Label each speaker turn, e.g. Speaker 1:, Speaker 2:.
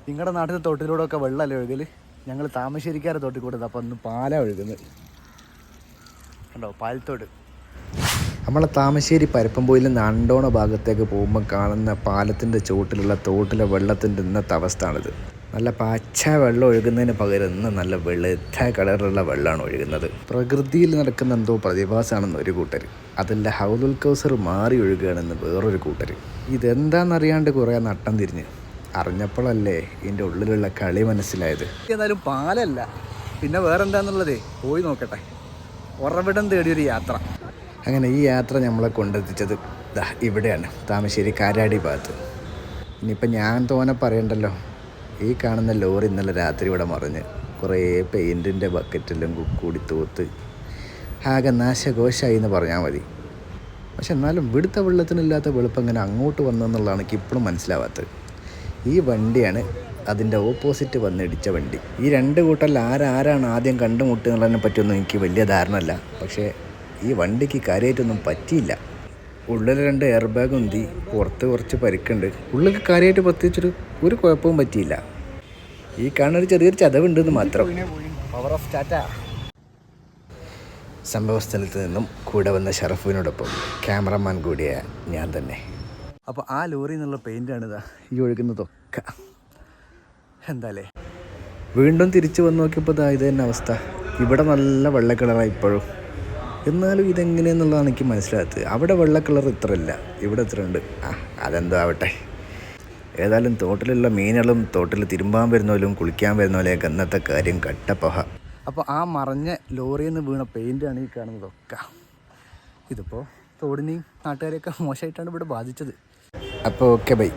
Speaker 1: നിങ്ങളുടെ നാട്ടിലെ തോട്ടിലൂടെ ഒക്കെ വെള്ളമല്ലേ ഒഴുകൽ? ഞങ്ങൾ താമരശ്ശേരിക്കാരെ തോട്ടിൽ കൂടെ അപ്പോൾ ഒന്ന് പാലാണ് ഒഴുകുന്നത് കണ്ടോ, പാലത്തോട്. നമ്മളെ താമരശ്ശേരി പരപ്പൻപോയിൽ നിന്ന് അണ്ടോണ ഭാഗത്തേക്ക് പോകുമ്പോൾ കാണുന്ന പാലത്തിൻ്റെ ചുവട്ടിലുള്ള തോട്ടിലെ വെള്ളത്തിൻ്റെ ഇന്നത്തെ അവസ്ഥയാണിത്. നല്ല പച്ച വെള്ളം ഒഴുകുന്നതിന് പകരം ഇന്ന് നല്ല വെളുത്ത കളറുള്ള വെള്ളമാണ് ഒഴുകുന്നത്. പ്രകൃതിയിൽ നടക്കുന്ന എന്തോ പ്രതിഭാസമാണെന്ന് ഒരു കൂട്ടർ, അതല്ല ഹൗലുൽ കൗസർ മാറി ഒഴുകുകയാണെന്ന് വേറൊരു കൂട്ടർ. ഇതെന്താണെന്നറിയാണ്ട് കുറേ നട്ടം തിരിഞ്ഞ് അറിഞ്ഞപ്പോഴല്ലേ ഇതിൻ്റെ ഉള്ളിലുള്ള കളി മനസ്സിലായത്. എന്നാലും പാലല്ല, പിന്നെ വേറെന്താന്നുള്ളതേ പോയി നോക്കട്ടെ. ഉറവിടം തേടിയൊരു യാത്ര. അങ്ങനെ ഈ യാത്ര നമ്മളെ കൊണ്ടെത്തിച്ചത് ഇവിടെയാണ്, താമരശ്ശേരി കാരാടി ഭാഗത്ത്. ഇനിയിപ്പോൾ ഞാൻ തോനെ പറയണ്ടല്ലോ, ഈ കാണുന്ന ലോറി ഇന്നലെ രാത്രി ഇവിടെ മറിഞ്ഞ് കുറേ പെയിൻറ്റിൻ്റെ ബക്കറ്റെല്ലാം കൂടി തൂത്ത് ആകെ നാശഘോഷമായി എന്ന് പറഞ്ഞാൽ മതി. പക്ഷെ എന്നാലും ഇവിടുത്തെ വെള്ളത്തിനില്ലാത്ത വെളുപ്പം ഇങ്ങനെ അങ്ങോട്ട് വന്നെന്നുള്ളതാണ് എനിക്ക് ഇപ്പോഴും മനസ്സിലാവാത്തത്. ഈ വണ്ടിയാണ് അതിൻ്റെ ഓപ്പോസിറ്റ് വന്നിടിച്ച വണ്ടി. ഈ രണ്ട് കൂട്ടറിൽ ആരാണ് ആദ്യം കണ്ടുമുട്ടുന്നതിനെ പറ്റിയൊന്നും എനിക്ക് വലിയ ധാരണ ഇല്ല. പക്ഷേ ഈ വണ്ടിക്ക് കാര്യമായിട്ടൊന്നും പറ്റിയില്ല. ഉള്ളിൽ 2 എയർ ബാഗ് ഉന്തി, പുറത്ത് കുറച്ച് പരിക്കുണ്ട്. ഉള്ളിൽ കാര്യമായിട്ട് പ്രത്യേകിച്ചൊരു കുഴപ്പവും പറ്റിയില്ല. ഈ കാണുന്നൊരു ചെറിയൊരു ചതവുണ്ടെന്ന് മാത്രം. Power of Tata. സംഭവ സ്ഥലത്ത് നിന്നും കൂടെ വന്ന ഷറഫുവിനോടൊപ്പം ക്യാമറമാൻ കൂടിയ ഞാൻ തന്നെ. അപ്പോൾ ആ ലോറിയിൽ നിന്നുള്ള പെയിൻ്റാണിതാ ഈ ഒഴുകുന്നതൊക്കെ. എന്താല്ലേ, വീണ്ടും തിരിച്ചു വന്ന് നോക്കിയപ്പോൾ ഇത് തന്നെ അവസ്ഥ. ഇവിടെ നല്ല വെള്ള കളറാണ് ഇപ്പോഴും. എന്നാലും ഇതെങ്ങനെയെന്നുള്ളതാണ് എനിക്ക് മനസ്സിലാകത്തത്. അവിടെ വെള്ള കളർ ഇത്രയില്ല, ഇവിടെ ഇത്ര ഉണ്ട്. അതെന്തോ ആവട്ടെ. ഏതായാലും തോട്ടിലുള്ള മീനുകളും തോട്ടിൽ തിരുമ്പാൻ വരുന്നവരും കുളിക്കാൻ വരുന്നവരെയൊക്കെ ഇന്നത്തെ കാര്യം കട്ടപ്പഹ. അപ്പോൾ ആ മറഞ്ഞ ലോറിയിൽ നിന്ന് വീണ പെയിൻ്റാണ് ഈ കാണുന്നതൊക്കെ. ഇതിപ്പോൾ തോടിനെയും നാട്ടുകാരെയൊക്കെ മോശമായിട്ടാണ് ഇവിടെ ബാധിച്ചത്. അപ്പോൾ ഓക്കെ ബൈ.